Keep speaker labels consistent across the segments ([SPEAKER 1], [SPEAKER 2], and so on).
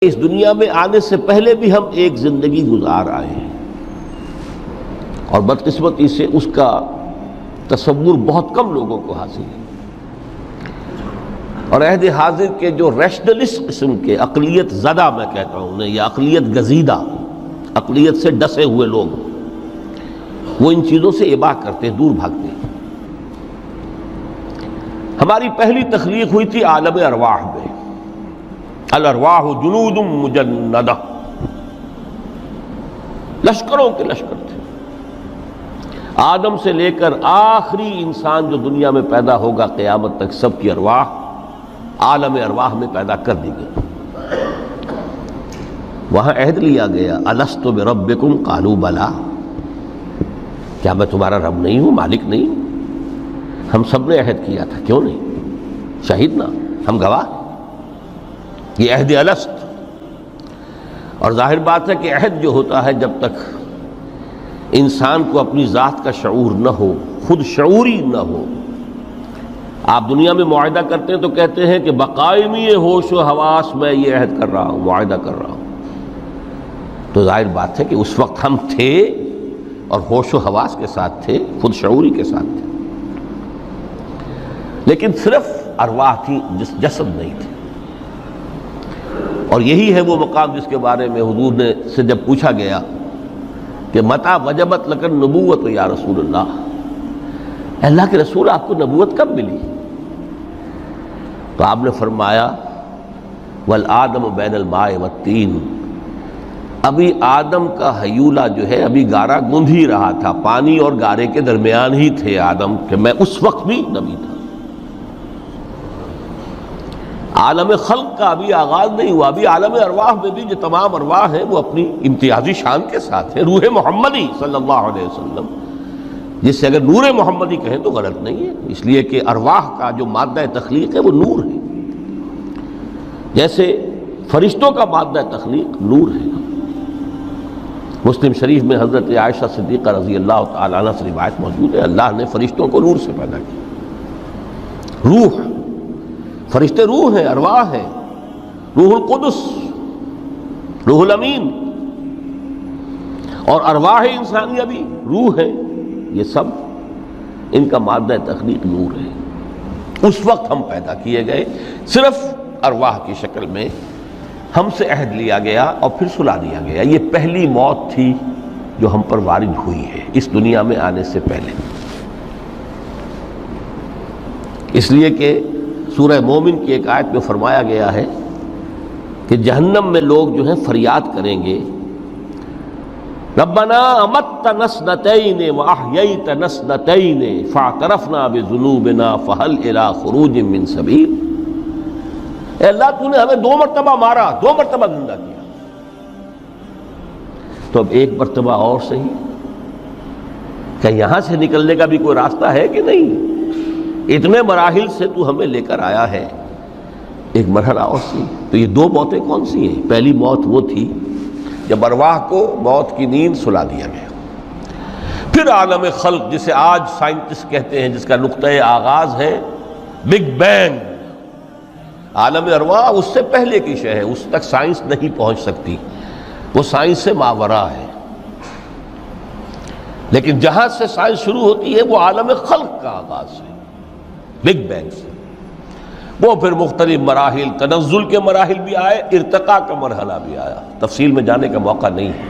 [SPEAKER 1] اس دنیا میں آنے سے پہلے بھی ہم ایک زندگی گزار آئے ہیں اور بدقسمتی سے اس کا تصور بہت کم لوگوں کو حاصل ہے، اور عہد حاضر کے جو ریشنلسٹ قسم کے اقلیت زدہ میں کہتا ہوں انہیں، یا اقلیت گزیدہ، اقلیت سے ڈسے ہوئے لوگ، وہ ان چیزوں سے اباع کرتے ہیں، دور بھاگتے ہیں۔ ہماری پہلی تخلیق ہوئی تھی عالم ارواح میں، الارواح جنود مجندہ، لشکروں کے لشکر تھے۔ آدم سے لے کر آخری انسان جو دنیا میں پیدا ہوگا قیامت تک، سب کی ارواح عالم ارواح میں پیدا کر دی گئی۔ وہاں عہد لیا گیا، الست بربکم قالوا بلا، کیا میں تمہارا رب نہیں ہوں، مالک نہیں ہوں؟ ہم سب نے عہد کیا تھا، کیوں نہیں؟ شہید نا، ہم گواہ۔ یہ عہد الست، اور ظاہر بات ہے کہ عہد جو ہوتا ہے جب تک انسان کو اپنی ذات کا شعور نہ ہو، خود شعوری نہ ہو۔ آپ دنیا میں معاہدہ کرتے ہیں تو کہتے ہیں کہ بقائمی ہوش و حواس میں یہ عہد کر رہا ہوں، معاہدہ کر رہا ہوں، تو ظاہر بات ہے کہ اس وقت ہم تھے اور ہوش و حواس کے ساتھ تھے، خود شعوری کے ساتھ تھے، لیکن صرف ارواح تھی، جسد نہیں تھے۔ اور یہی ہے وہ مقام جس کے بارے میں حضور نے سے جب پوچھا گیا کہ متى وجبت لک النبوۃ یا رسول اللہ کے رسول، آپ کو نبوت کب ملی؟ تو آپ نے فرمایا والآدم بین الماء والطین، ابھی آدم کا حیولہ جو ہے ابھی گارا گوندھ ہی رہا تھا، پانی اور گارے کے درمیان ہی تھے آدم، کہ میں اس وقت بھی نبی تھا۔ عالم خلق کا ابھی آغاز نہیں ہوا، ابھی عالم ارواح میں بھی جو تمام ارواح ہیں وہ اپنی امتیازی شان کے ساتھ ہیں۔ روح محمدی صلی اللہ علیہ وسلم، جس سے اگر نور محمدی کہیں تو غلط نہیں ہے، اس لیے کہ ارواح کا جو مادہ تخلیق ہے وہ نور ہے، جیسے فرشتوں کا مادہ تخلیق نور ہے۔ مسلم شریف میں حضرت عائشہ صدیقہ رضی اللہ تعالیٰ عنہ سے روایت موجود ہے، اللہ نے فرشتوں کو نور سے پیدا کیا۔ روح، فرشتے روح ہیں، ارواح ہیں، روح القدس، روح الامین، اور ارواح انسانیہ بھی روح ہے، یہ سب ان کا مادہ تخلیق نور ہے۔ اس وقت ہم پیدا کیے گئے، صرف ارواح کی شکل میں ہم سے عہد لیا گیا اور پھر سلا دیا گیا۔ یہ پہلی موت تھی جو ہم پر وارد ہوئی ہے اس دنیا میں آنے سے پہلے، اس لیے کہ سورہ مومن کی ایک آیت میں فرمایا گیا ہے کہ جہنم میں لوگ جو ہیں فریاد کریں گے، ربنا امتنا اثنتین واحییتنا اثنتین فاعترفنا بذنوبنا فهل الی خروج من سبیل۔ اے اللہ، تو نے ہمیں 2 مرتبہ مارا، 2 مرتبہ زندہ کیا، تو اب ایک مرتبہ اور صحیح، کہ یہاں سے نکلنے کا بھی کوئی راستہ ہے کہ نہیں؟ اتنے مراحل سے تو ہمیں لے کر آیا ہے، ایک مرحلہ اور سی۔ تو یہ 2 موتیں کون سی ہیں؟ پہلی موت وہ تھی جب ارواح کو موت کی نیند سلا دیا گیا۔ پھر عالم خلق، جسے آج سائنٹسٹ کہتے ہیں، جس کا نقطۂ آغاز ہے بگ بینگ، عالم ارواح اس سے پہلے کی شے ہے، اس تک سائنس نہیں پہنچ سکتی، وہ سائنس سے ماوراء ہے۔ لیکن جہاں سے سائنس شروع ہوتی ہے وہ عالم خلق کا آغاز ہے، بگ بینگ سے۔ وہ پھر مختلف مراحل، تنزل کے مراحل بھی آئے، ارتقاء کا مرحلہ بھی آیا، تفصیل میں جانے کا موقع نہیں ہے۔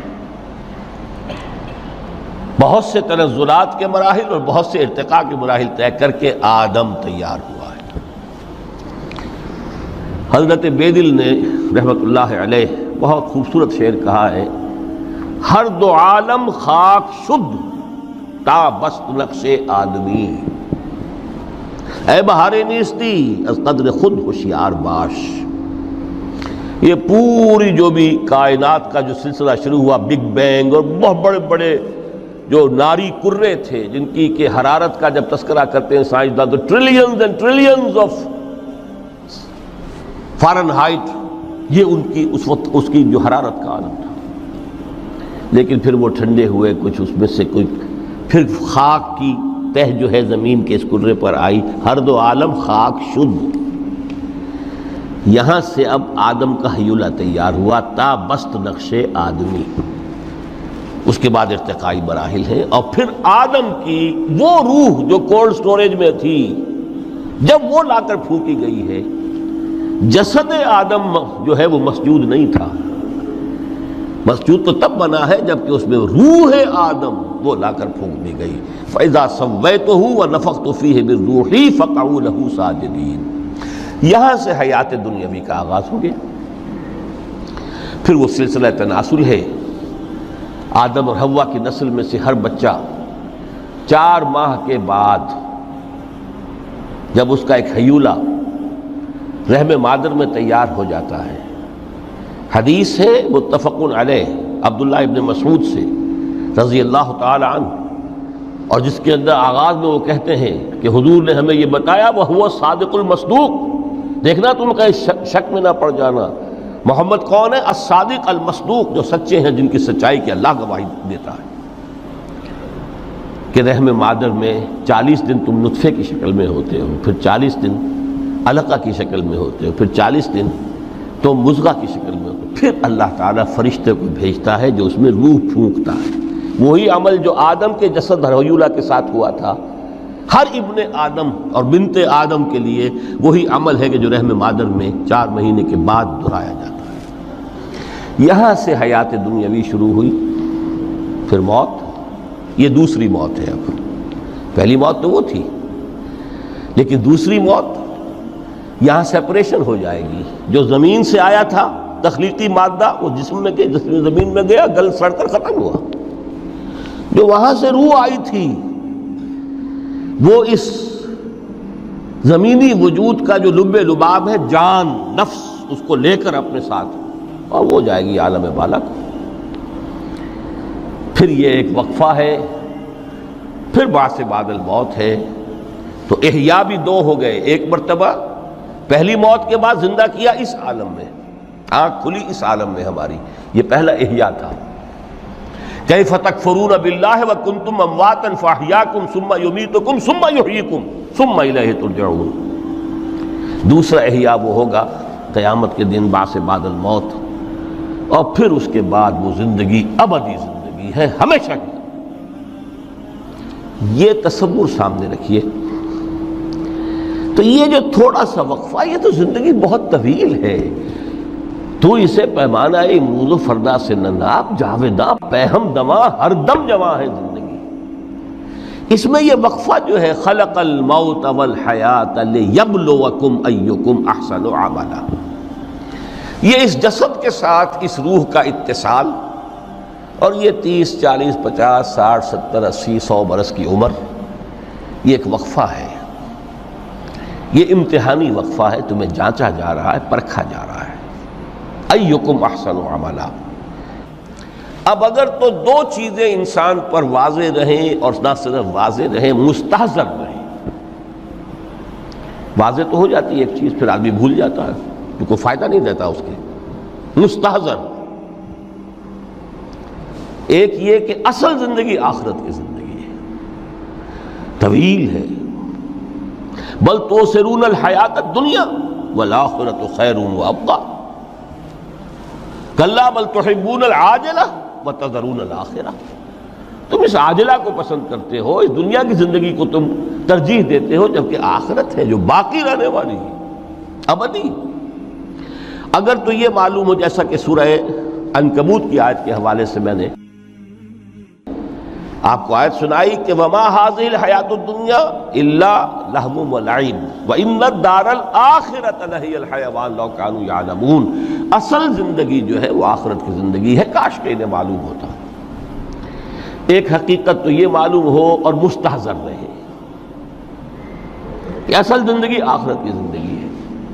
[SPEAKER 1] بہت سے تنزلات کے مراحل اور بہت سے ارتقاء کے مراحل طے کر کے آدم تیار ہوا ہے۔ حضرت بیدل نے رحمت اللہ علیہ بہت خوبصورت شعر کہا ہے، ہر 2 عالم خاک شد تا بست نقش آدمی، اے بہار نیستی از قدر خود ہوشیار باش۔ یہ پوری جو بھی کائنات کا جو سلسلہ شروع ہوا، بگ بینگ، اور بہت بڑے بڑے جو ناری کرے تھے جن کی کہ حرارت کا جب تذکرہ کرتے ہیں سائنسدان تو trillions and trillions of foreign height, یہ ان کی اس وقت اس کی جو حرارت کا عالم تھا، لیکن پھر وہ ٹھنڈے ہوئے، کچھ اس میں سے کچھ، پھر خاک کی تہ جو ہے زمین کے اس کرے پر آئی، ہر 2 عالم خاک شد۔ یہاں سے اب آدم کا حیولہ تیار ہوا، تا بست نقش آدمی، اس کے بعد ارتقائی مراحل ہیں، اور پھر آدم کی وہ روح جو کولڈ سٹوریج میں تھی جب وہ لا کر پھونکی گئی ہے، جسد آدم جو ہے وہ مسجود نہیں تھا، مسجود تو تب بنا ہے جبکہ اس میں روح آدم وہ لا کر پھونک دی گئی۔ فَإِذَا سَوَّيْتُهُ وَنَفَخْتُ فِيهِ مِن رُوحِي فَقَعُوا لَهُ سَاجِدِينَ۔ یہاں سے حیات دنیاوی کا آغاز ہو گیا۔ پھر وہ سلسلہ تناسل ہے، آدم اور حوا کی نسل میں سے ہر بچہ 4 ماہ کے بعد جب اس کا ایک حیولہ رحم مادر میں تیار ہو جاتا ہے، حدیث ہے متفق علیہ عبداللہ ابن مسعود سے رضی اللہ تعالی عنہ، اور جس کے اندر آغاز میں وہ کہتے ہیں کہ حضور نے ہمیں یہ بتایا وَهُوَ الصادق المصدوق، دیکھنا تم کہیں شک میں نہ پڑ جانا، محمد کون ہے؟ الصادق المصدوق، جو سچے ہیں، جن کی سچائی کی اللہ گواہی دیتا ہے، کہ رحم مادر میں 40 دن تم نطفے کی شکل میں ہوتے ہو، پھر 40 دن علقہ کی شکل میں ہوتے ہو، پھر 40 دن تو مضغہ کی شکل میں ہوتے ہو، پھر اللہ تعالیٰ فرشتے کو بھیجتا ہے جو اس میں روح پھونکتا ہے۔ وہی عمل جو آدم کے جسد حیولہ کے ساتھ ہوا تھا، ہر ابن آدم اور بنت آدم کے لیے وہی عمل ہے کہ جو رحم مادر میں 4 مہینے کے بعد دہرایا جاتا ہے۔ یہاں سے حیات دنیاوی شروع ہوئی، پھر موت، یہ دوسری موت ہے۔ اب پہلی موت تو وہ تھی، لیکن دوسری موت یہاں سیپریشن ہو جائے گی۔ جو زمین سے آیا تھا تخلیقی مادہ، وہ جسم میں گیا، جسم زمین میں گیا، گل سڑ کر ختم ہوا۔ جو وہاں سے روح آئی تھی وہ اس زمینی وجود کا جو لب لباب ہے، جان، نفس، اس کو لے کر اپنے ساتھ، اور وہ جائے گی عالم بالا کو۔ پھر یہ ایک وقفہ ہے، پھر بعث بعد الموت ہے۔ تو احیاء بھی 2 ہو گئے، ایک مرتبہ پہلی موت کے بعد زندہ کیا اس عالم میں، آنکھ کھلی اس عالم میں ہماری، یہ پہلا احیاء تھا۔ کیف تکفرون باللہ وکنتم امواتا فاحیاکم ثم یمیتکم ثم یحییکم ثم الیہ ترجعون۔ دوسرا احیاء وہ ہوگا قیامت کے دن، بعث بعد الموت، اور پھر اس کے بعد وہ زندگی ابدی زندگی ہے، ہمیشہ کی۔ یہ تصور سامنے رکھیے۔ تو یہ جو تھوڑا سا وقفہ، یہ تو زندگی بہت طویل ہے۔ تو اسے پیمانہ امروز و فردا سے نہ ناپ، جاویداں پہم دماں، ہر دم جواں ہے زندگی۔ اس میں یہ وقفہ جو ہے، خلق الموت والحیات لیبلوکم ایکم احسن عملا، یہ اس جسد کے ساتھ اس روح کا اتصال، اور یہ 30 40 50 60 70 80 100 برس کی عمر، یہ ایک وقفہ ہے، یہ امتحانی وقفہ ہے، تمہیں جانچا جا رہا ہے، پرکھا جا رہا ہے۔ ایکم احسن عملا۔ اب اگر تو 2 چیزیں انسان پر واضح رہیں، اور نہ صرف واضح رہیں، مستحضر رہیں۔ واضح تو ہو جاتی ہے ایک چیز، پھر آدمی بھول جاتا ہے، تو کوئی فائدہ نہیں دیتا اس کے۔ مستحضر ایک یہ کہ اصل زندگی آخرت کی زندگی ہے، طویل ہے۔ بل توثرون الحیات الدنیا والآخرۃ خیر وابقیٰ، کلا بل تحبون العاجلہ وتذرون الآخرہ۔ تم اس عاجلہ کو پسند کرتے ہو، اس دنیا کی زندگی کو تم ترجیح دیتے ہو، جبکہ آخرت ہے جو باقی رہنے والی ہے، ابدی۔ اگر تو یہ معلوم ہو، جیسا کہ سورہ عنکبوت کی آیت کے حوالے سے میں نے آپ کو آیت سنائی کہ وما هذه الحیات الدنیا الا لہو ولعب وان الدار الاخرۃ لہی الحیوان لو کانوا یعلمون۔ اصل زندگی جو ہے وہ آخرت کی زندگی ہے، کاش کہ انہیں معلوم ہوتا۔ ایک حقیقت تو یہ معلوم ہو اور مستحضر رہے کہ اصل زندگی آخرت کی زندگی ہے،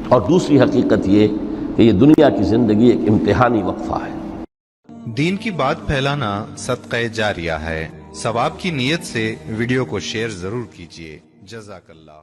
[SPEAKER 1] اور دوسری حقیقت یہ کہ یہ دنیا کی زندگی ایک امتحانی وقفہ ہے۔
[SPEAKER 2] دین کی بات پھیلانا صدقہ جاریہ ہے، ثواب کی نیت سے ویڈیو کو شیئر ضرور کیجیے۔ جزاک اللہ۔